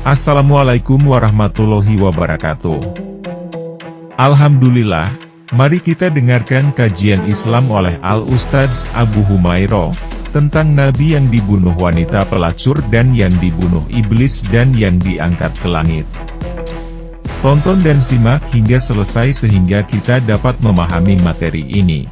Assalamualaikum warahmatullahi wabarakatuh. Alhamdulillah, mari kita dengarkan kajian Islam oleh Al-Ustadz Abu Humairah tentang Nabi yang dibunuh wanita pelacur dan yang dibunuh iblis dan yang diangkat ke langit. Tonton dan simak hingga selesai sehingga kita dapat memahami materi ini.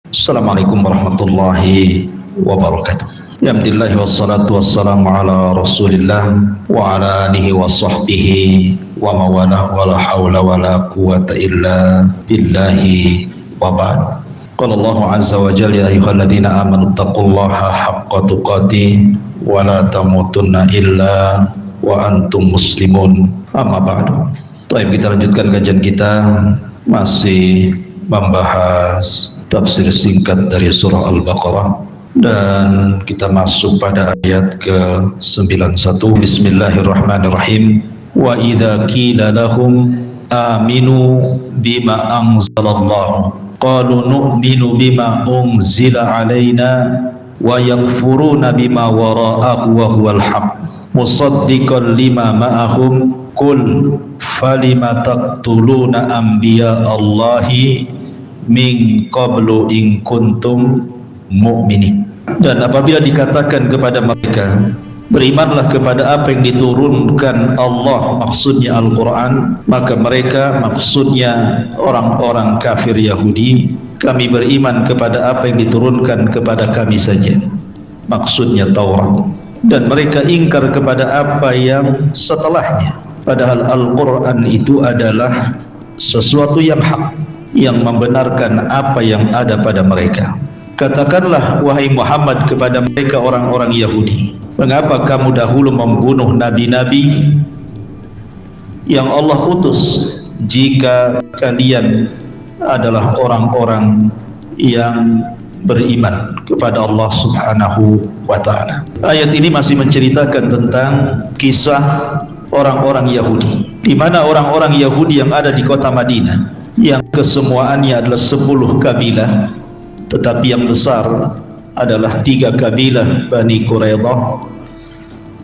Assalamualaikum warahmatullahi wabarakatuh. Alhamdulillah wassalatu wassalamu ala rasulillah wa ala alihi wa sahbihi wa mawalah wa la hawla wa la quwata illa billahi wa ba'd. Qala Allah azza wa jalla ya ayyuhalladzina amanu taqullaha haqqa tuqatih wa la tamutunna illa wa antum muslimun. Amma ba'du. Baik, kita lanjutkan kajian kita masih membahas tafsir singkat dari surah Al-Baqarah. Dan kita masuk pada ayat ke-91. Bismillahirrahmanirrahim. Wa idza qila lahum aminu bima anzalallahu qalu nu'minu bima unzila alaina wa yakfuruna bima wara'ahu wa huwal haqq musaddiqan lima ma'ahum qul falima taqtuluna anbiya Allahi min qablu in kuntum mu'minin. Dan apabila dikatakan kepada mereka, berimanlah kepada apa yang diturunkan Allah, maksudnya Al-Quran, maka mereka, maksudnya orang-orang kafir Yahudi, kami beriman kepada apa yang diturunkan kepada kami saja, maksudnya Taurat, dan mereka ingkar kepada apa yang setelahnya, padahal Al-Quran itu adalah sesuatu yang hak, yang membenarkan apa yang ada pada mereka. Katakanlah wahai Muhammad kepada mereka orang-orang Yahudi, mengapa kamu dahulu membunuh nabi-nabi yang Allah utus jika kalian adalah orang-orang yang beriman kepada Allah Subhanahu wa ta'ala. Ayat ini masih menceritakan tentang kisah orang-orang Yahudi, di mana orang-orang Yahudi yang ada di kota Madinah, yang kesemuaannya adalah 10 kabilah, tetapi yang besar adalah 3 kabilah, Bani Quraidah,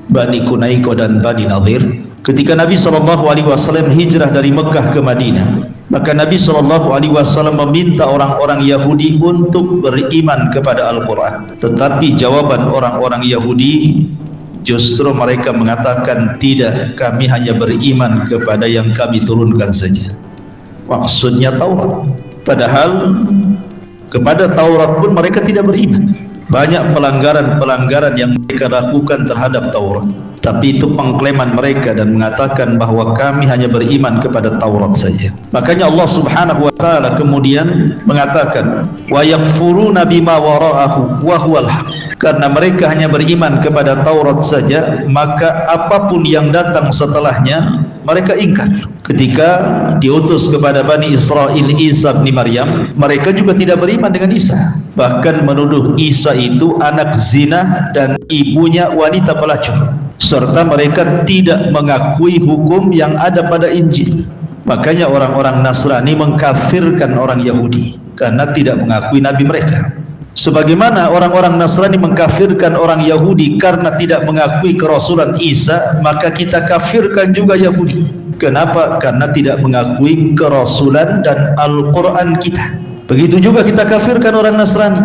Bani Qunaiqah dan Bani Nadhir. Ketika Nabi SAW hijrah dari Mekah ke Madinah, maka Nabi SAW meminta orang-orang Yahudi untuk beriman kepada Al-Quran. Tetapi jawaban orang-orang Yahudi, justru mereka mengatakan, tidak, kami hanya beriman kepada yang kami turunkan saja, maksudnya Taurat. Padahal kepada Taurat pun mereka tidak beriman. Banyak pelanggaran-pelanggaran yang mereka lakukan terhadap Taurat, tapi itu pengklaman mereka dan mengatakan bahwa kami hanya beriman kepada Taurat saja. Makanya Allah Subhanahu wa ta'ala kemudian mengatakan wa yakfuruna bima wara'ahu wa huwal haqq. Karena mereka hanya beriman kepada Taurat saja, maka apapun yang datang setelahnya mereka ingkar. Ketika diutus kepada Bani Israel Isa bin Maryam, mereka juga tidak beriman dengan Isa, bahkan menuduh Isa itu anak zina dan ibunya wanita pelacur, serta mereka tidak mengakui hukum yang ada pada Injil. Makanya orang-orang Nasrani mengkafirkan orang Yahudi karena tidak mengakui nabi mereka. Sebagaimana orang-orang Nasrani mengkafirkan orang Yahudi karena tidak mengakui kerasulan Isa, maka kita kafirkan juga Yahudi. Kenapa? Karena tidak mengakui kerasulan dan Al-Quran kita. Begitu juga kita kafirkan orang Nasrani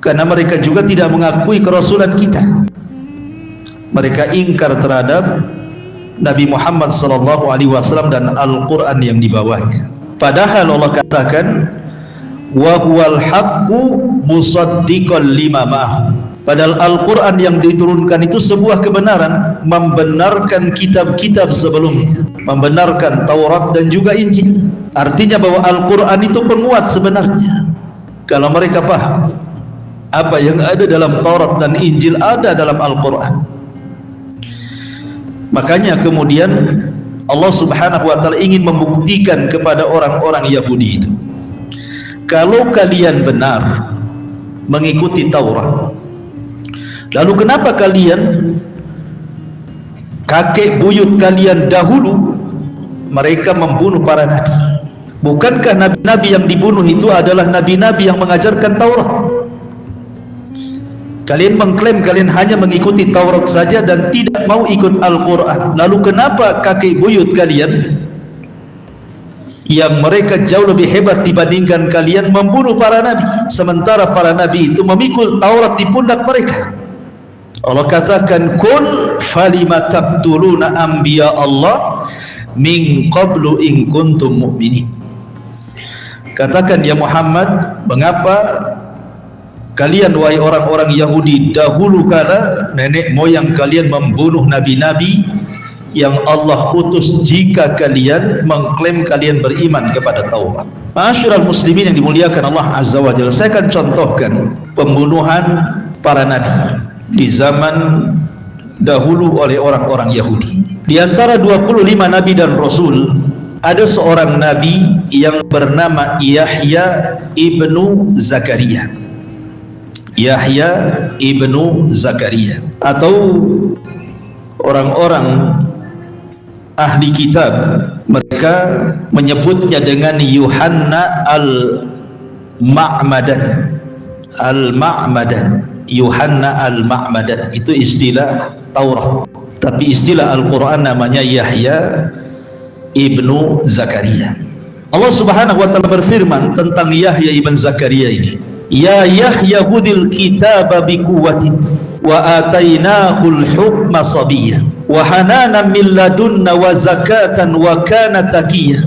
karena mereka juga tidak mengakui kerasulan kita. Mereka ingkar terhadap Nabi Muhammad SAW dan Al-Quran yang dibawanya. Padahal Allah katakan wa huwal haqqu musaddiqan lima ma'ahu. Padahal Al-Quran yang diturunkan itu sebuah kebenaran, membenarkan kitab-kitab sebelumnya, membenarkan Taurat dan juga Injil. Artinya bahwa Al-Quran itu penguat sebenarnya. Kalau mereka paham apa yang ada dalam Taurat dan Injil ada dalam Al-Quran. Makanya kemudian Allah Subhanahu wa ta'ala ingin membuktikan kepada orang-orang Yahudi itu, kalau kalian benar mengikuti Taurat, lalu kenapa kalian, kakek buyut kalian dahulu, mereka membunuh para nabi? Bukankah nabi-nabi yang dibunuh itu adalah nabi-nabi yang mengajarkan Taurat? Kalian mengklaim kalian hanya mengikuti Taurat saja dan tidak mau ikut Al-Quran. Lalu kenapa kakek buyut kalian yang mereka jauh lebih hebat dibandingkan kalian membunuh para nabi, sementara para nabi itu memikul Taurat di pundak mereka? Allah katakan, "Qul falima taqtuluna anbiya Allah min qablu in kuntum mu'minin." Katakan ya Muhammad, mengapa kalian wahai orang-orang Yahudi dahulu kala nenek moyang kalian membunuh nabi-nabi yang Allah utus jika kalian mengklaim kalian beriman kepada Taurat? Ma'asyiral muslimin yang dimuliakan Allah Azza wa Jalla, saya akan contohkan pembunuhan para nabi di zaman dahulu oleh orang-orang Yahudi. Di antara 25 nabi dan rasul, ada seorang nabi yang bernama Yahya ibnu Zakaria. Yahya ibnu Zakaria, atau orang-orang ahli kitab mereka menyebutnya dengan Yuhanna al-Ma'madan. Al-Ma'madan, Yuhanna al-Ma'madan itu istilah Taurat, tapi istilah Al-Quran namanya Yahya ibnu Zakaria. Allah Subhanahu wa ta'ala berfirman tentang Yahya ibn Zakaria ini, "Ya Yahya khudhil kitaba biquwwatin wa atainahul hukma sabiyya wa hananan min ladunna wa zakatan wa kana taqiyya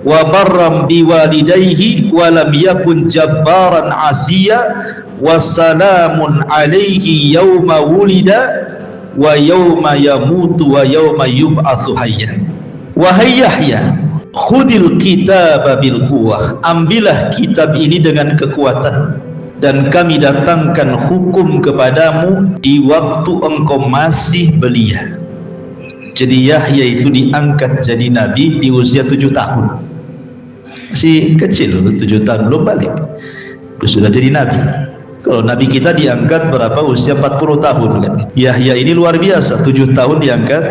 wa barram biwalidayhi wa lam yakun jabbaran asiya wa salamun alayhi yawma wulida wa yawma yamutu wa yawma yub'atsu hayya." Wahai Yahya, khudil kitaba bil quwwah, ambillah kitab ini dengan kekuatan, dan kami datangkan hukum kepadamu di waktu engkau masih belia. Jadi Yahya itu diangkat jadi nabi di usia 7 tahun, masih kecil, 7 tahun belum balik, sudah jadi nabi. Kalau nabi kita diangkat berapa? Usia 40 tahun kan? Yahya ini luar biasa, 7 tahun diangkat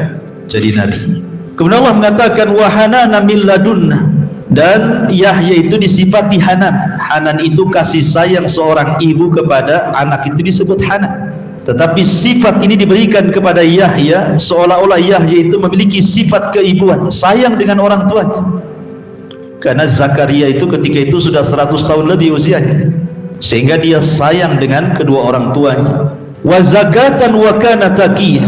jadi nabi. Kemudian Allah mengatakan wahana min ladunna, dan Yahya itu disifati Hanan. Hanan itu kasih sayang seorang ibu kepada anak, itu disebut Hanan. Tetapi sifat ini diberikan kepada Yahya seolah-olah Yahya itu memiliki sifat keibuan, sayang dengan orang tuanya. Karena Zakaria itu ketika itu sudah 100 tahun lebih usianya, sehingga dia sayang dengan kedua orang tuanya. Wa zakatan wa kana taqiyya,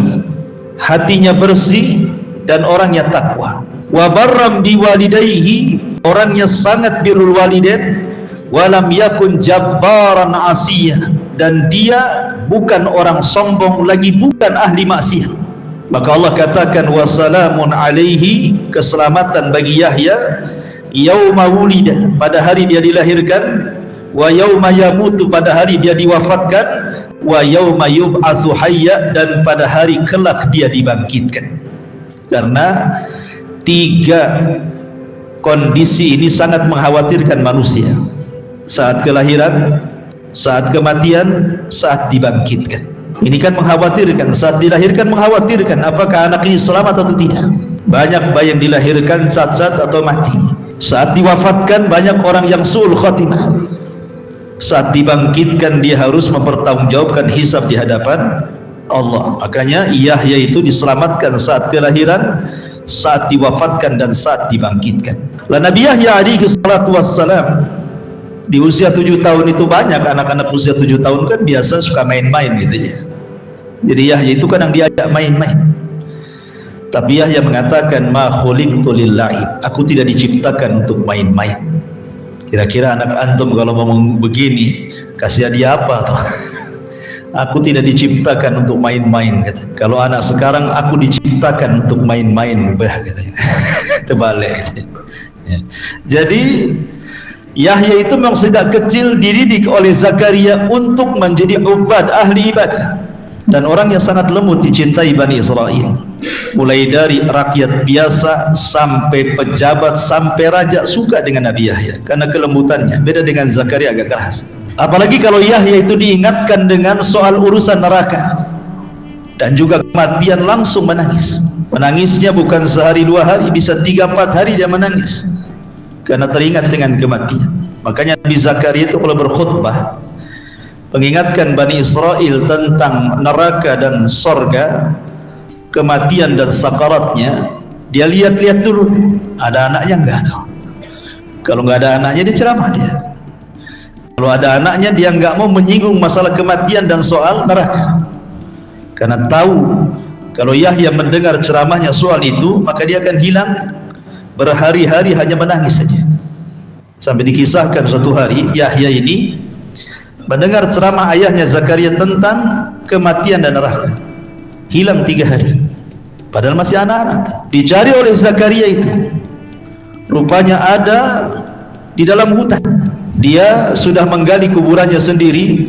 hatinya bersih dan orangnya takwa. Wa barram biwalidayhi, orangnya sangat birrul walidain. Walam yakun jabbaran asiyah, dan dia bukan orang sombong lagi, bukan ahli maksiat. Maka Allah katakan wassalamun alaihi, keselamatan bagi Yahya yauma wulida, pada hari dia dilahirkan, wa yauma yamutu, pada hari dia diwafatkan, wa yauma yub'atsu hayya, dan pada hari kelak dia dibangkitkan. Karena 3 kondisi ini sangat mengkhawatirkan manusia: saat kelahiran, saat kematian, saat dibangkitkan. Ini kan mengkhawatirkan. Saat dilahirkan mengkhawatirkan apakah anak ini selamat atau tidak. Banyak bayi yang dilahirkan cacat atau mati. Saat diwafatkan banyak orang yang su'ul khatimah. Saat dibangkitkan dia harus mempertanggungjawabkan hisab di hadapan Allah. Makanya Yahya itu diselamatkan saat kelahiran, saat diwafatkan, dan saat dibangkitkan. Lah Nabi Yahya alaihi salatu wassalam di usia 7 tahun itu, banyak anak-anak usia 7 tahun kan biasa suka main-main gitu ya. Jadi Yahya itu kan yang diajak main-main. Tapi Yahya mengatakan ma khuliqtu lillahi, aku tidak diciptakan untuk main-main. Kira-kira anak antum kalau ngomong begini kasih hadiah apa toh? Aku tidak diciptakan untuk main-main, kata. Kalau anak sekarang, aku diciptakan untuk main-main, katanya. Terbalik, gitu. Ya. Jadi Yahya itu memang sejak kecil dididik oleh Zakaria untuk menjadi ubad, ahli ibadah, dan orang yang sangat lembut, dicintai Bani Israel. Mulai dari rakyat biasa sampai pejabat sampai raja suka dengan Nabi Yahya karena kelembutannya. Beda dengan Zakaria, agak keras. Apalagi kalau Yahya itu diingatkan dengan soal urusan neraka dan juga kematian, langsung menangis. Menangisnya bukan sehari 2 hari, bisa 3-4 hari dia menangis karena teringat dengan kematian. Makanya Nabi Zakaria itu kalau berkhutbah, mengingatkan Bani Israel tentang neraka dan sorga, kematian dan sakaratnya, dia lihat-lihat dulu ada anaknya enggak. Kalau enggak ada anaknya, dia ceramah dia. Kalau ada anaknya, dia enggak mau menyinggung masalah kematian dan soal neraka, karena tahu kalau Yahya mendengar ceramahnya soal itu, maka dia akan hilang berhari-hari hanya menangis saja. Sampai dikisahkan suatu hari Yahya ini mendengar ceramah ayahnya Zakaria tentang kematian dan neraka, hilang 3 hari, padahal masih anak-anak. Dicari oleh Zakaria itu, rupanya ada di dalam hutan. Dia sudah menggali kuburannya sendiri,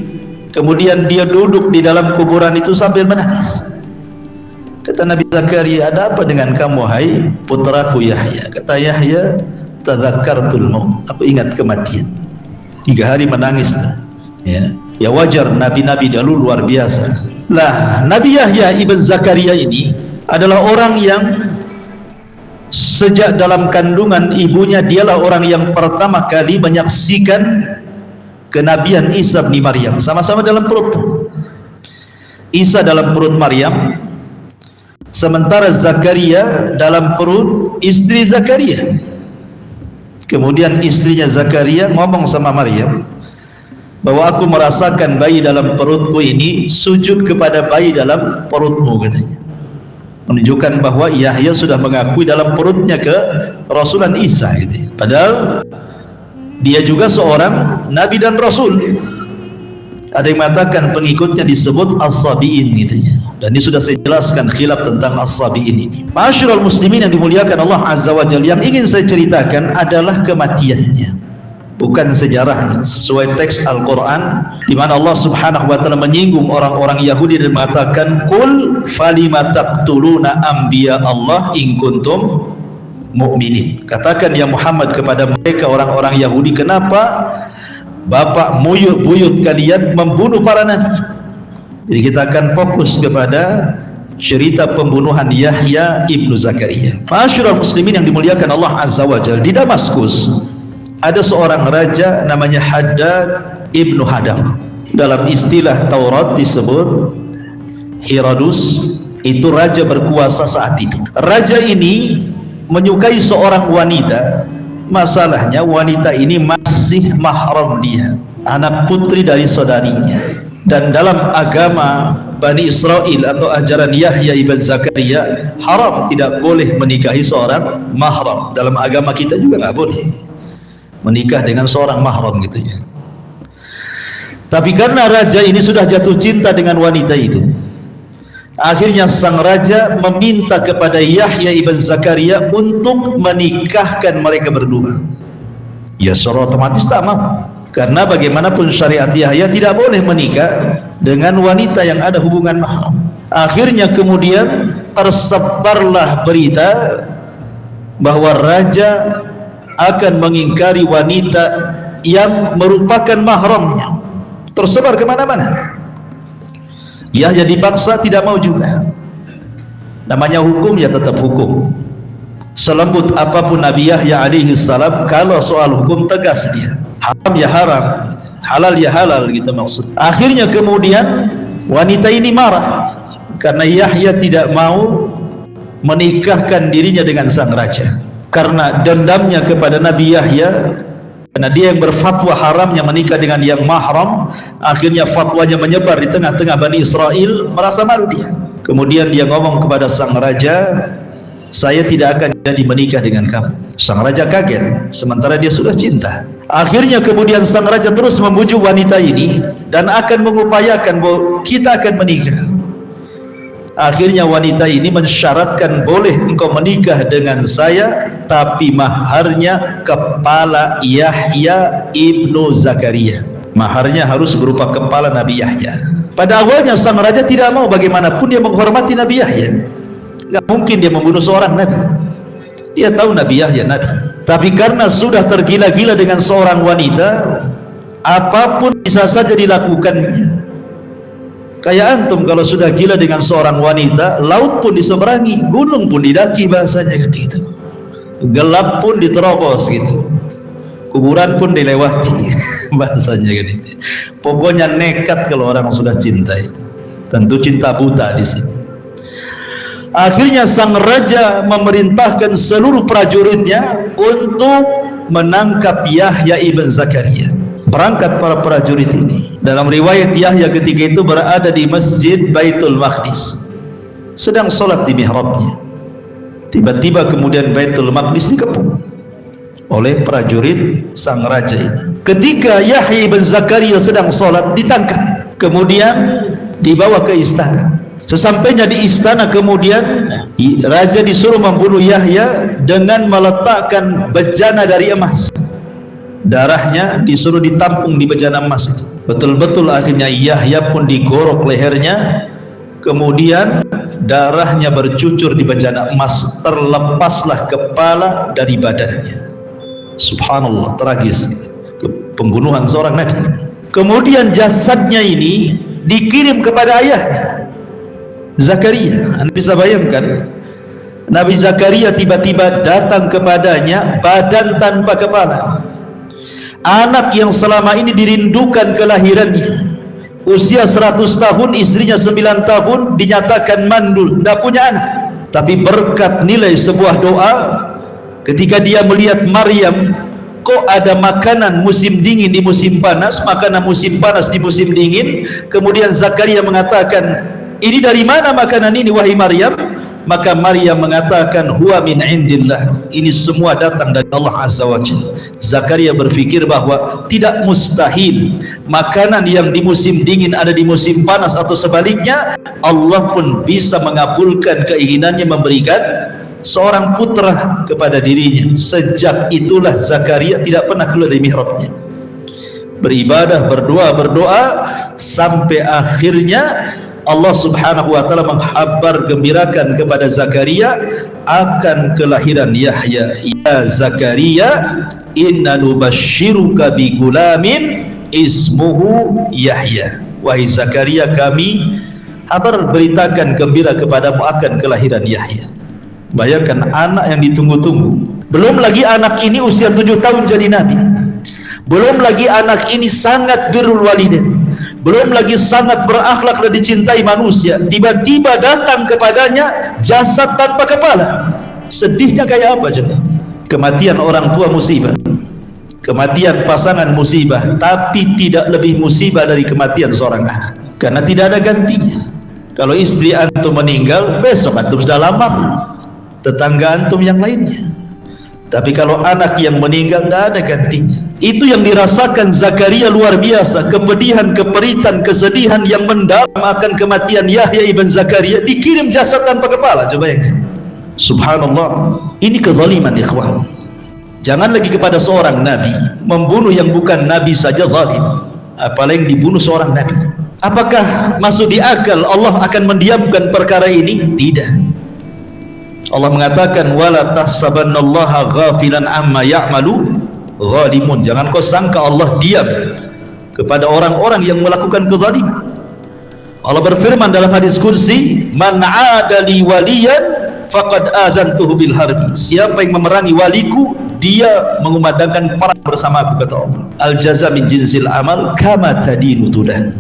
kemudian dia duduk di dalam kuburan itu sambil menangis. Kata Nabi Zakaria, ada apa dengan kamu hai putraku Yahya? Kata Yahya, tadzakartul maut, aku ingat kematian. 3 hari menangis. Ya wajar, nabi-nabi dahulu luar biasa. Lah, Nabi Yahya ibn Zakaria ini adalah orang yang sejak dalam kandungan ibunya, dialah orang yang pertama kali menyaksikan kenabian Isa bin Maryam, sama-sama dalam perut. Isa dalam perut Maryam, sementara Zakaria dalam perut istri Zakaria. Kemudian istrinya Zakaria ngomong sama Maryam bahwa aku merasakan bayi dalam perutku ini sujud kepada bayi dalam perutmu, katanya, menunjukkan bahwa Yahya sudah mengakui dalam perutnya ke Rasulan Isa, gitu. Padahal dia juga seorang nabi dan rasul. Ada yang mengatakan pengikutnya disebut as-sabiin, gitu ya. Dan ini sudah saya jelaskan khilaf tentang as-sabiin ini. Ma'asyiral muslimin yang dimuliakan Allah Azza wa Jalla, yang ingin saya ceritakan adalah kematiannya, bukan sejarahnya. Sesuai teks Al-Quran, di mana Allah Subhanahu wa Ta'ala menyinggung orang-orang Yahudi dan mengatakan, "Qul falima taqtuluna anbiya Allah in kuntum mu'minin." Katakan ya Muhammad kepada mereka orang-orang Yahudi, kenapa bapak buyut kalian membunuh para nabi? Jadi kita akan fokus kepada cerita pembunuhan Yahya ibnu Zakaria. Ma'asyiral muslimin yang dimuliakan Allah Azza wa Jalla, di Damaskus ada seorang raja namanya Haddad ibnu Hadam. Dalam istilah Taurat disebut Herodus. Itu raja berkuasa saat itu. Raja ini menyukai seorang wanita. Masalahnya wanita ini masih mahram dia, anak putri dari saudarinya. Dan dalam agama Bani Israel atau ajaran Yahya ibn Zakaria, haram, tidak boleh menikahi seorang mahram. Dalam agama kita juga nggak boleh menikah dengan seorang mahram, gitu ya. Tapi karena raja ini sudah jatuh cinta dengan wanita itu, akhirnya sang raja meminta kepada Yahya ibn Zakaria untuk menikahkan mereka berdua. Ya secara otomatis tak mau, karena bagaimanapun syariat Yahya tidak boleh menikah dengan wanita yang ada hubungan mahram. Akhirnya kemudian tersebarlah berita bahwa raja akan mengingkari wanita yang merupakan mahramnya. Tersebar kemana-mana. Yahya dipaksa tidak mau juga. Namanya hukum ya tetap hukum. Selembut apapun Nabi Yahya alaihi salam, kalau soal hukum tegas dia. Haram ya haram, halal ya halal, gitu maksud. Akhirnya kemudian wanita ini marah karena Yahya tidak mau menikahkan dirinya dengan sang raja. Karena dendamnya kepada Nabi Yahya, karena dia yang berfatwa haramnya menikah dengan yang mahram, akhirnya fatwanya menyebar di tengah-tengah Bani Israel, merasa malu dia. Kemudian dia ngomong kepada sang raja, saya tidak akan jadi menikah dengan kamu. Sang raja kaget, sementara dia sudah cinta. Akhirnya kemudian sang raja terus membujuk wanita ini dan akan mengupayakan bahwa kita akan menikah. Akhirnya wanita ini mensyaratkan, boleh engkau menikah dengan saya, tapi maharnya kepala Yahya ibnu Zakaria. Maharnya harus berupa kepala Nabi Yahya. Pada awalnya sang raja tidak mau, bagaimanapun dia menghormati Nabi Yahya. Gak mungkin dia membunuh seorang nabi. Dia tahu Nabi Yahya nabi. Tapi karena sudah tergila-gila dengan seorang wanita, apapun bisa saja dilakukannya. Kayak antum kalau sudah gila dengan seorang wanita, laut pun diseberangi, gunung pun didaki, bahasanya kan gitu. Gelap pun diterobos, gitu. kuburan pun dilewati. Bahasanya kan itu. Pokoknya nekat kalau orang sudah cinta itu. Tentu cinta buta di sini. Akhirnya sang raja memerintahkan seluruh prajuritnya untuk menangkap Yahya ibn Zakaria. Berangkat para prajurit ini. Dalam riwayat Yahya ketika itu berada di Masjid Baitul Maqdis, sedang sholat di mihrabnya. Tiba-tiba kemudian Baitul Maqdis dikepung oleh prajurit sang raja ini. Ketika Yahya ibn Zakaria sedang sholat, ditangkap, kemudian dibawa ke istana. Sesampainya di istana, kemudian raja disuruh membunuh Yahya dengan meletakkan bejana dari emas. Darahnya disuruh ditampung di bejana emas itu. Betul-betul akhirnya Yahya pun digorok lehernya, kemudian darahnya bercucur di bejana emas, terlepaslah kepala dari badannya. Subhanallah, tragis pembunuhan seorang nabi. Kemudian jasadnya ini dikirim kepada ayahnya Zakaria. Anda bisa bayangkan, Nabi Zakaria tiba-tiba datang kepadanya badan tanpa kepala. Anak yang selama ini dirindukan kelahirannya, usia 100 tahun, istrinya 9 tahun, dinyatakan mandul, tidak punya anak. Tapi berkat nilai sebuah doa, ketika dia melihat Maryam, kok ada makanan musim dingin di musim panas, makanan musim panas di musim dingin. Kemudian Zakaria mengatakan, ini dari mana makanan ini wahai Maryam? Maka Maryam mengatakan, huwa min indillah, ini semua datang dari Allah Azza wa Jalla. Zakaria berpikir bahwa tidak mustahil makanan yang di musim dingin ada di musim panas, atau sebaliknya Allah pun bisa mengabulkan keinginannya memberikan seorang putra kepada dirinya. Sejak itulah Zakaria tidak pernah keluar dari mihrabnya, beribadah, berdoa sampai akhirnya Allah subhanahu wa ta'ala menghabar gembirakan kepada Zakaria akan kelahiran Yahya. Ya Zakaria, inna nubashiruka bi gulamin ismuhu Yahya. Wahai Zakaria, kami beritakan gembira kepadamu akan kelahiran Yahya. Bayangkan, anak yang ditunggu-tunggu. Belum lagi anak ini usia 7 tahun jadi nabi. Belum lagi anak ini sangat birrul walidain. Belum lagi sangat berakhlak dan dicintai manusia. Tiba-tiba datang kepadanya jasad tanpa kepala. Sedihnya kayak apa coba? Kematian orang tua musibah, kematian pasangan musibah, tapi tidak lebih musibah dari kematian seorang anak, karena tidak ada gantinya. Kalau istri antum meninggal, besok antum sudah lamar tetangga antum yang lainnya. Tapi kalau anak yang meninggal, tidak ada gantinya. Itu yang dirasakan Zakaria luar biasa. Kepedihan, keperitan, kesedihan yang mendalam akan kematian Yahya ibn Zakaria. Dikirim jasad tanpa kepala. Coba bayangkan. Subhanallah. Ini kezaliman, ikhwan. Jangan lagi kepada seorang nabi. Membunuh yang bukan nabi saja zalim, apalagi dibunuh seorang nabi. Apakah masuk di akal Allah akan mendiamkan perkara ini? Tidak. Allah mengatakan, wala tahsabannallaha ghafilan amma ya'malu zalimun. Jangan kau sangka Allah diam kepada orang-orang yang melakukan kezaliman. Allah berfirman dalam hadis kursi, man 'ada li waliyan faqad azantuhu bil harbi. Siapa yang memerangi waliku, dia mengumandangkan perang bersama aku, kata Allah. Al jaza min jinsil amal kama tadinu tudan.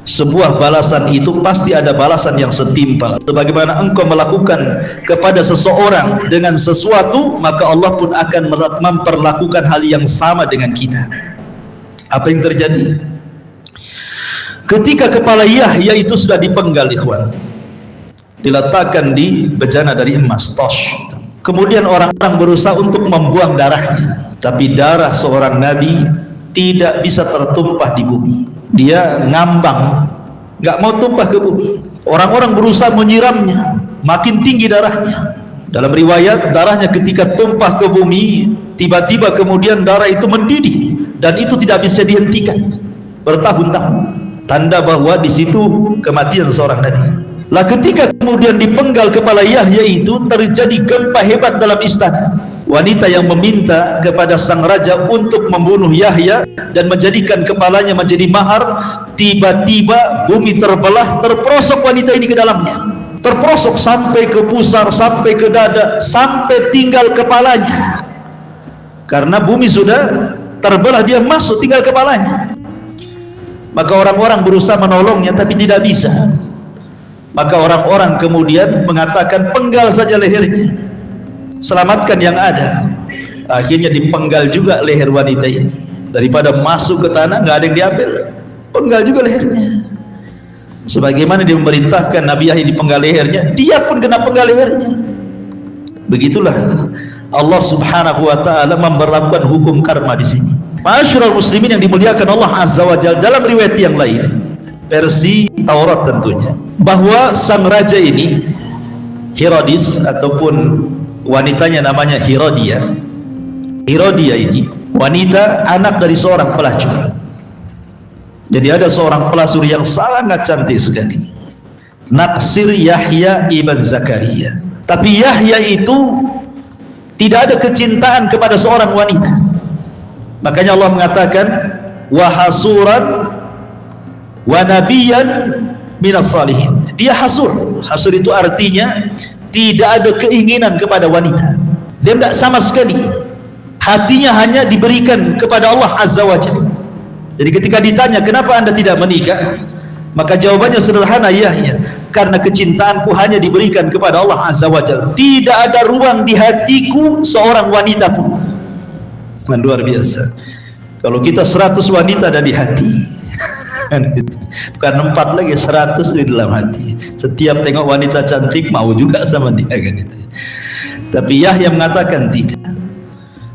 Sebuah balasan itu pasti ada balasan yang setimpal. Sebagaimana engkau melakukan kepada seseorang dengan sesuatu, maka Allah pun akan memperlakukan hal yang sama dengan kita. Apa yang terjadi? Ketika kepala Yahya itu sudah dipenggal, ikhwan, diletakkan di bejana dari emas, tosh. Kemudian orang-orang berusaha untuk membuang darahnya, tapi darah seorang nabi tidak bisa tertumpah di bumi. Dia ngambang, nggak mau tumpah ke bumi. Orang-orang berusaha menyiramnya, makin tinggi darahnya. Dalam riwayat, darahnya ketika tumpah ke bumi, tiba-tiba kemudian darah itu mendidih, dan itu tidak bisa dihentikan bertahun-tahun. Tanda bahwa di situ kematian seorang nabi. Lah ketika kemudian dipenggal kepala Yahya itu, terjadi gempa hebat dalam istana. Wanita yang meminta kepada sang raja untuk membunuh Yahya dan menjadikan kepalanya menjadi mahar, tiba-tiba bumi terbelah, terperosok wanita ini ke dalamnya. Terperosok sampai ke pusar, sampai ke dada, sampai tinggal kepalanya. karena bumi sudah terbelah, dia masuk tinggal kepalanya. Maka orang-orang berusaha menolongnya tapi tidak bisa. Maka orang-orang kemudian mengatakan penggal saja lehernya, selamatkan yang ada. Akhirnya dipenggal juga leher wanita ini. Daripada masuk ke tanah nggak ada yang diambil, penggal juga lehernya. Sebagaimana dia memerintahkan Nabi Yahya dipenggal lehernya, dia pun kena penggal lehernya. Begitulah Allah Subhanahu wa taala memberlakukan hukum karma di sini. Ma'asyiral muslimin yang dimuliakan Allah Azza wa Jalla, dalam riwayat yang lain, versi Taurat tentunya, bahwa sang raja ini Herodes, ataupun wanitanya namanya Herodia. Herodia ini wanita anak dari seorang pelacur. Jadi ada seorang pelacur yang sangat cantik sekali, naksir Yahya ibn Zakaria. Tapi Yahya itu tidak ada kecintaan kepada seorang wanita. Makanya Allah mengatakan wa hasuran wa nabiyan minas salihin. Dia hasur. Hasur itu artinya tidak ada keinginan kepada wanita. Dia tidak sama sekali. Hatinya hanya diberikan kepada Allah Azza wa Jalla. Jadi ketika ditanya kenapa anda tidak menikah, maka jawabannya sederhana, Yahya, karena kecintaanku hanya diberikan kepada Allah Azza wa Jalla. Tidak ada ruang di hatiku seorang wanita pun. Luar biasa. Kalau kita 100 wanita ada di hati, bukan 4 lagi, 100 di dalam hati. Setiap tengok wanita cantik mau juga sama dia kan itu. Tapi Yahya mengatakan tidak.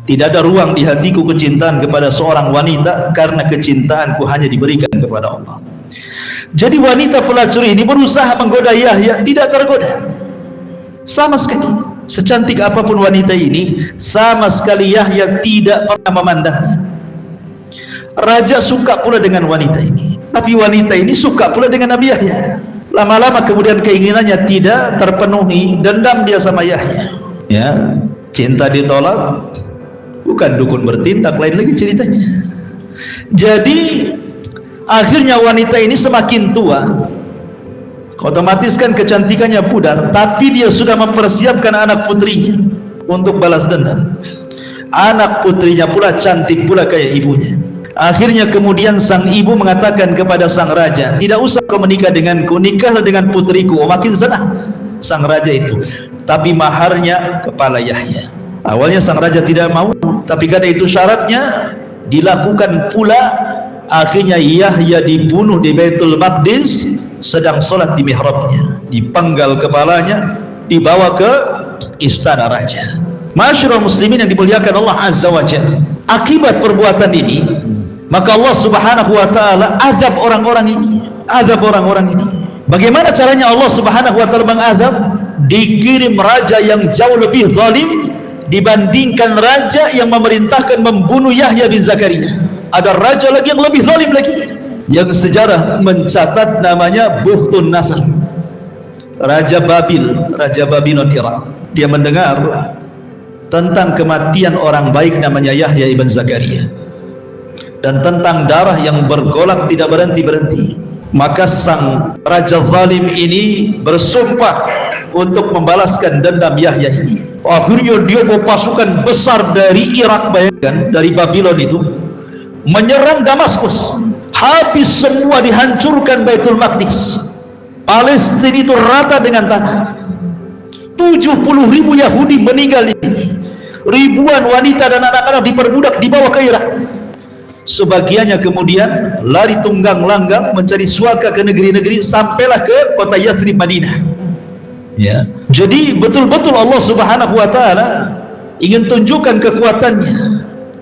Tidak ada ruang di hatiku kecintaan kepada seorang wanita, karena kecintaanku hanya diberikan kepada Allah. Jadi wanita pelacur ini berusaha menggoda Yahya, tidak tergoda sama sekali. Secantik apapun wanita ini, sama sekali Yahya tidak pernah memandangnya. Raja suka pula dengan wanita ini, tapi wanita ini suka pula dengan Nabi Yahya. Lama-lama kemudian keinginannya tidak terpenuhi, dendam dia sama Yahya. Ya, cinta ditolak, bukan dukun bertindak, lain lagi ceritanya. Jadi akhirnya wanita ini semakin tua, otomatis kan kecantikannya pudar, tapi dia sudah mempersiapkan anak putrinya untuk balas dendam. Anak putrinya pula cantik pula kayak ibunya. Akhirnya kemudian sang ibu mengatakan kepada sang raja, tidak usah kau menikah denganku, nikahlah dengan putriku. Oh, makin senang sang raja itu, tapi maharnya kepala Yahya. Awalnya sang raja tidak mau, tapi karena itu syaratnya, dilakukan pula. Akhirnya Yahya dibunuh di Baitul Maqdis sedang sholat di mihrabnya, dipenggal kepalanya, dibawa ke istana raja. Ma'asyiral muslimin yang dimuliakan Allah Azza wa Jalla, akibat perbuatan ini maka Allah Subhanahu wa taala azab orang-orang ini. Azab orang-orang ini. Bagaimana caranya Allah Subhanahu wa taala mengazab? Dikirim raja yang jauh lebih zalim dibandingkan raja yang memerintahkan membunuh Yahya bin Zakaria. Ada raja lagi yang lebih zalim lagi, yang sejarah mencatat namanya Bukhtun Nasr, Raja Babil, Raja Babylon Irak. Dia mendengar tentang kematian orang baik namanya Yahya ibn Zakaria, dan tentang darah yang bergolak tidak berhenti-berhenti. Maka sang raja zalim ini bersumpah untuk membalaskan dendam Yahya ini. Akhirnya dia bawa pasukan besar dari Irak, bayangkan, dari Babylon itu, menyerang Damaskus. Habis semua, dihancurkan Baitul Maqdis. Palestina itu rata dengan tanah. 70.000 Yahudi meninggal di sini. Ribuan wanita dan anak-anak diperbudak, dibawa ke Irak. Sebagiannya kemudian lari tunggang langgang mencari suaka ke negeri-negeri, sampailah ke kota Yathrib, Madinah. Ya. Jadi betul-betul Allah Subhanahu wa taala ingin tunjukkan kekuatannya.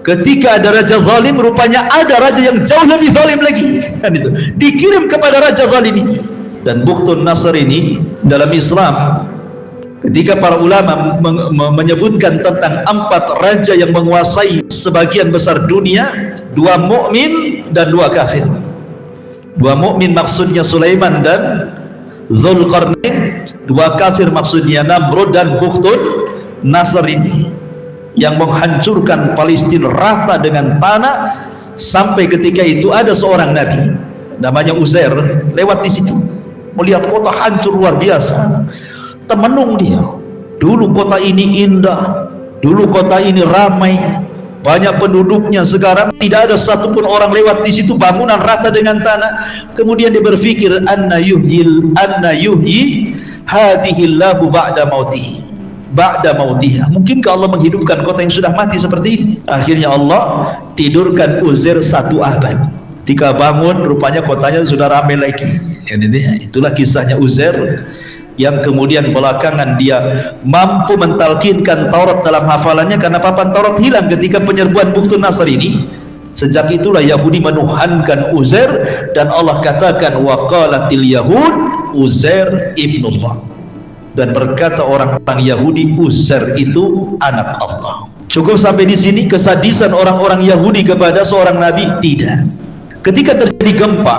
Ketika ada raja zalim, rupanya ada raja yang jauh lebih zalim lagi. Kan itu. Dikirim kepada raja zalim ini. Dan Bukhtun Nasr ini dalam Islam, ketika para ulama menyebutkan tentang 4 raja yang menguasai sebagian besar dunia, 2 mukmin dan 2 kafir. 2 mukmin maksudnya Sulaiman dan Dzulqarnain, 2 kafir maksudnya Namrud dan Bukhtun Nasr ini, yang menghancurkan Palestina rata dengan tanah. Sampai ketika itu ada seorang nabi namanya Uzair lewat di situ, melihat kota hancur luar biasa. Temenung dia, dulu kota ini indah, dulu kota ini ramai, banyak penduduknya sekarang, tidak ada satupun orang lewat di situ, bangunan rata dengan tanah. Kemudian dia berpikir, anna yuhyi hadihillahu ba'da mautiha. Mungkinkah Allah menghidupkan kota yang sudah mati seperti ini? Akhirnya Allah tidurkan Uzair 1 abad. Ketika bangun, rupanya kotanya sudah ramai lagi. Itulah kisahnya Uzair, yang kemudian belakangan dia mampu mentalkinkan Taurat dalam hafalannya, karena papan Taurat hilang ketika penyerbuan Buhtun Nasr ini. Sejak itulah Yahudi menuhankan Uzair, dan Allah katakan waqalatil yahud Uzair ibnullah, dan berkata orang-orang Yahudi Uzair itu anak Allah. Cukup sampai di sini kesadisan orang-orang Yahudi kepada seorang nabi? Tidak. Ketika terjadi gempa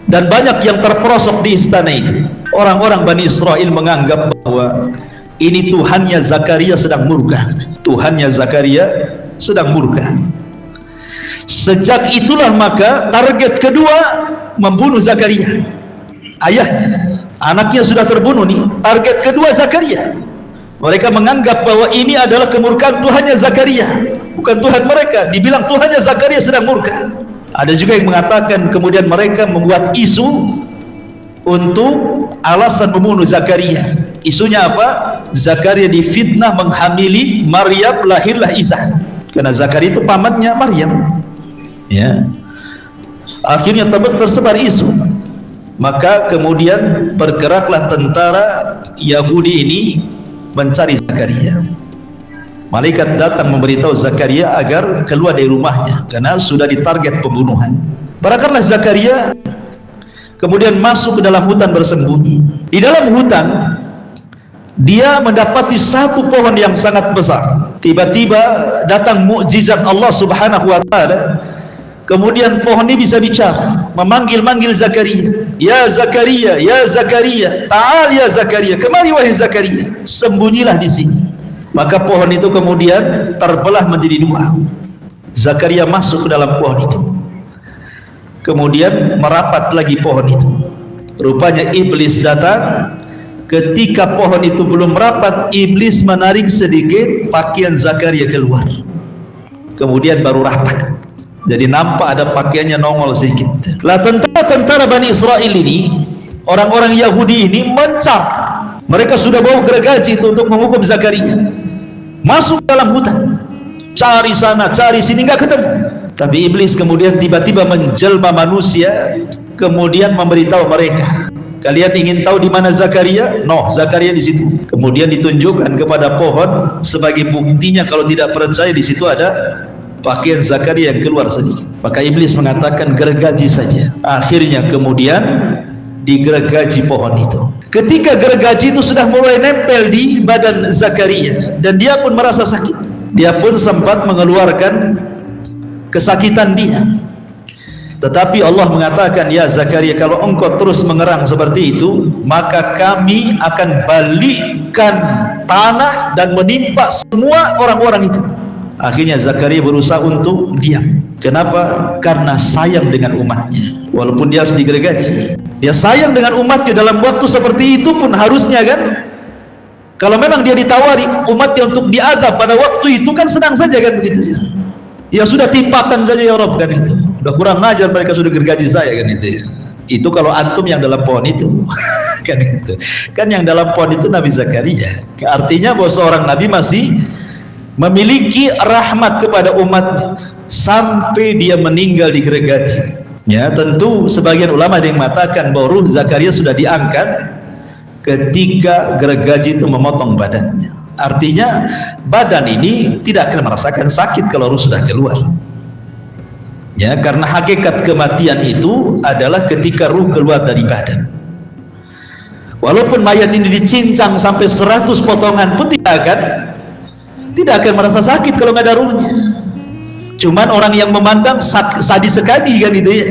dan banyak yang terperosok di istana itu, orang-orang Bani Israel menganggap bahwa ini Tuhannya Zakaria sedang murka. Tuhannya Zakaria sedang murka. Sejak itulah maka target kedua membunuh Zakaria, ayahnya. Anaknya sudah terbunuh nih, target kedua Zakaria. Mereka menganggap bahwa ini adalah kemurkaan Tuhannya Zakaria, bukan Tuhan mereka. Dibilang Tuhannya Zakaria sedang murka. Ada juga yang mengatakan kemudian mereka membuat isu untuk alasan membunuh Zakaria. Isunya apa? Zakaria difitnah menghamili Maryam, lahirlah Isa. Karena Zakaria itu pamannya Maryam. Ya. Akhirnya tersebar isu. Maka kemudian bergeraklah tentara Yahudi ini mencari Zakaria. Malaikat datang memberitahu Zakaria agar keluar dari rumahnya karena sudah ditarget pembunuhan. Berangkatlah Zakaria, kemudian masuk ke dalam hutan bersembunyi. Di dalam hutan dia mendapati satu pohon yang sangat besar. Tiba-tiba datang mukjizat Allah Subhanahu wa taala. Kemudian pohon ini bisa bicara, memanggil-manggil Zakaria. Ya Zakaria, ya Zakaria, ta'al ya Zakaria, kemari wahai Zakaria, sembunyilah di sini. Maka pohon itu kemudian terbelah menjadi 2. Zakaria masuk ke dalam pohon itu. Kemudian merapat lagi pohon itu. Rupanya iblis datang. Ketika pohon itu belum merapat, iblis menarik sedikit pakaian Zakaria keluar. Kemudian baru rapat. Jadi nampak ada pakaiannya nongol sedikit. Lah tentara Bani Israel ini, orang-orang Yahudi ini mencar. Mereka sudah bawa gergaji itu untuk menghukum Zakaria. Masuk dalam hutan, cari sana, cari sini, nggak ketemu. Tapi iblis kemudian tiba-tiba menjelma manusia, kemudian memberitahu mereka, kalian ingin tahu di mana Zakaria? No, Zakaria di situ. Kemudian ditunjukkan kepada pohon sebagai buktinya kalau tidak percaya di situ ada pakaian Zakaria yang keluar sedikit. Maka iblis mengatakan gergaji saja. Akhirnya kemudian digergaji pohon itu. Ketika gergaji itu sudah mulai nempel di badan Zakaria dan dia pun merasa sakit, dia pun sempat mengeluarkan kesakitan dia. Tetapi Allah mengatakan, ya Zakaria, kalau engkau terus mengerang seperti itu, maka kami akan balikkan tanah dan menimpa semua orang-orang itu. Akhirnya Zakaria berusaha untuk diam. Kenapa? Karena sayang dengan umatnya. Walaupun dia harus digergaji, dia sayang dengan umatnya. Dalam waktu seperti itu pun harusnya kan, kalau memang dia ditawari umatnya untuk diazab pada waktu itu kan senang saja kan begitu. Ya sudah timpakan saja ya Rabb kan itu. Udah kurang ngajar mereka sudah gergaji saya kan itu. Itu kalau antum yang dalam pohon itu kan itu. Kan yang dalam pohon itu Nabi Zakaria. Artinya bahwa seorang nabi masih memiliki rahmat kepada umatnya sampai dia meninggal di gergaji. Ya, tentu sebagian ulama ada yang mengatakan bahwa ruh Zakaria sudah diangkat ketika gergaji itu memotong badannya. Artinya badan ini tidak akan merasakan sakit kalau ruh sudah keluar. Ya, karena hakikat kematian itu adalah ketika ruh keluar dari badan. Walaupun mayat ini dicincang sampai 100 potongan pun tidak akan merasa sakit kalau nggak ada ruhnya. Cuman orang yang memandang sadis sekali kan itu ya.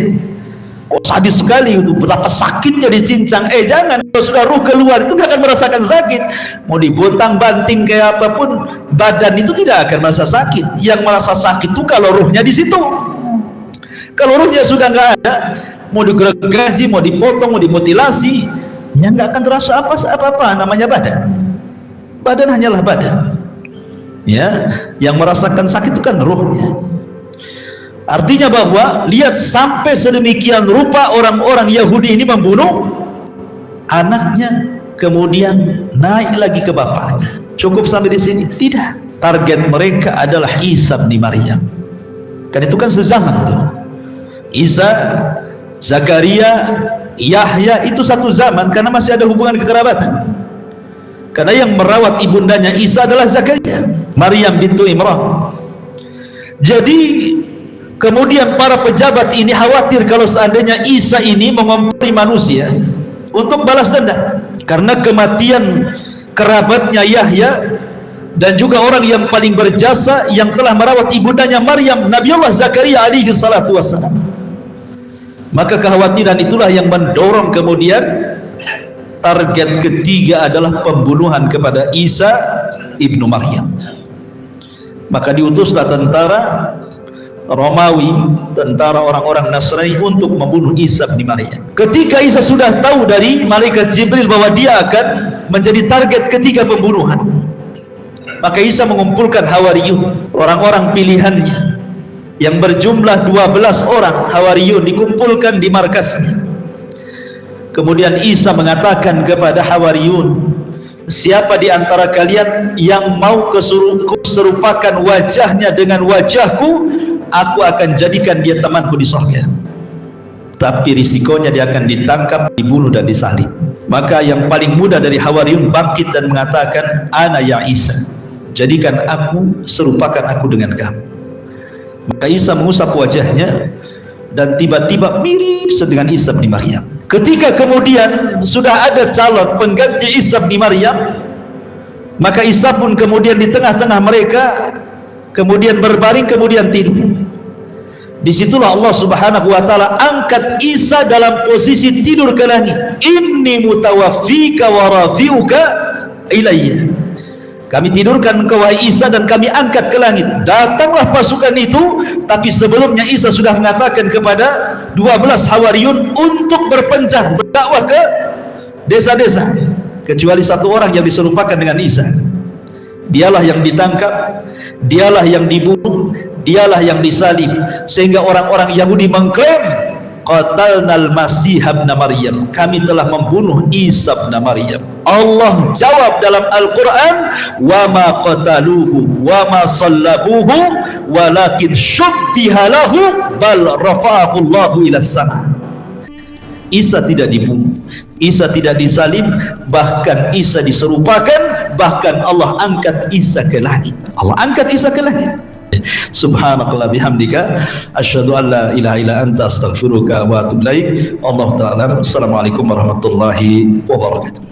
Kok sadis sekali itu, betapa sakitnya dicincang. Jangan, kalau sudah ruh keluar itu nggak akan merasakan sakit. Mau dibontang banting kayak apapun, badan itu tidak akan merasa sakit. Yang merasa sakit itu kalau ruhnya di situ. Kalau ruhnya sudah nggak ada, mau digergaji, mau dipotong, mau dimutilasi, ya nggak akan terasa apa-apa. Namanya badan. Badan hanyalah badan. Ya, yang merasakan sakit itu kan ruhnya. Artinya bahwa lihat sampai sedemikian rupa orang-orang Yahudi ini membunuh anaknya, kemudian naik lagi ke bapaknya. Cukup sampai di sini? Tidak. Target mereka adalah Isa bin Maryam. Kan itu kan sezaman tuh. Isa, Zakaria, Yahya itu satu zaman karena masih ada hubungan kekerabatan. Karena yang merawat ibundanya Isa adalah Zakaria, Maryam bintu Imran. Jadi kemudian para pejabat ini khawatir kalau seandainya Isa ini mengompori manusia untuk balas dendam karena kematian kerabatnya Yahya dan juga orang yang paling berjasa yang telah merawat ibundanya Maryam, Nabiullah Zakaria alaihi salatu wassalam. Maka kekhawatiran itulah yang mendorong kemudian target ketiga adalah pembunuhan kepada Isa ibnu Maryam. Maka diutuslah tentara Romawi, tentara orang-orang Nasrani untuk membunuh Isa bin Maryam. Ketika Isa sudah tahu dari malaikat Jibril bahwa dia akan menjadi target ketiga pembunuhan, maka Isa mengumpulkan Hawariyun, orang-orang pilihannya yang berjumlah 12 orang. Hawariyun dikumpulkan di markasnya. Kemudian Isa mengatakan kepada Hawariyun, siapa di antara kalian yang mau keserupakan wajahnya dengan wajahku, aku akan jadikan dia temanku di surga. Tapi risikonya dia akan ditangkap, dibunuh dan disalib. Maka yang paling muda dari Hawariyun bangkit dan mengatakan, ana ya Isa, jadikan aku, serupakan aku dengan kamu. Maka Isa mengusap wajahnya dan tiba-tiba mirip dengan Isa bin Maryam. Ketika kemudian sudah ada calon pengganti Isa bin Maryam, maka Isa pun kemudian di tengah-tengah mereka kemudian berbaring, kemudian tidur. Disitulah Allah subhanahu wa ta'ala angkat Isa dalam posisi tidur ke langit. Inni mutawaffika wa rafi'uka ilayya. Kami tidurkan engkau wahai Isa dan kami angkat ke langit. Datanglah pasukan itu, tapi sebelumnya Isa sudah mengatakan kepada 12 Hawariyun untuk berpencar, berdakwah ke desa-desa, kecuali satu orang yang diserupakan dengan Isa. Dialah yang ditangkap, dialah yang dibunuh, dialah yang disalib, sehingga orang-orang Yahudi mengklaim qatalnal masih ibn Maryam, kami telah membunuh Isa bin Maryam. Allah jawab dalam Al-Quran, wa ma qataluhu wa ma sallabuhu walakin syubbiha lahu bal rafa'ahu Allahu ila sama. Isa tidak dibunuh, Isa tidak disalib, bahkan Isa diserupakan, bahkan Allah angkat Isa ke langit. Allah angkat Isa ke langit. Subhanakallah bihamdika asyhadu an la ilaha illa anta astaghfiruka wa atubu ilaik. Allahu ta'ala. Assalamualaikum warahmatullahi wabarakatuh.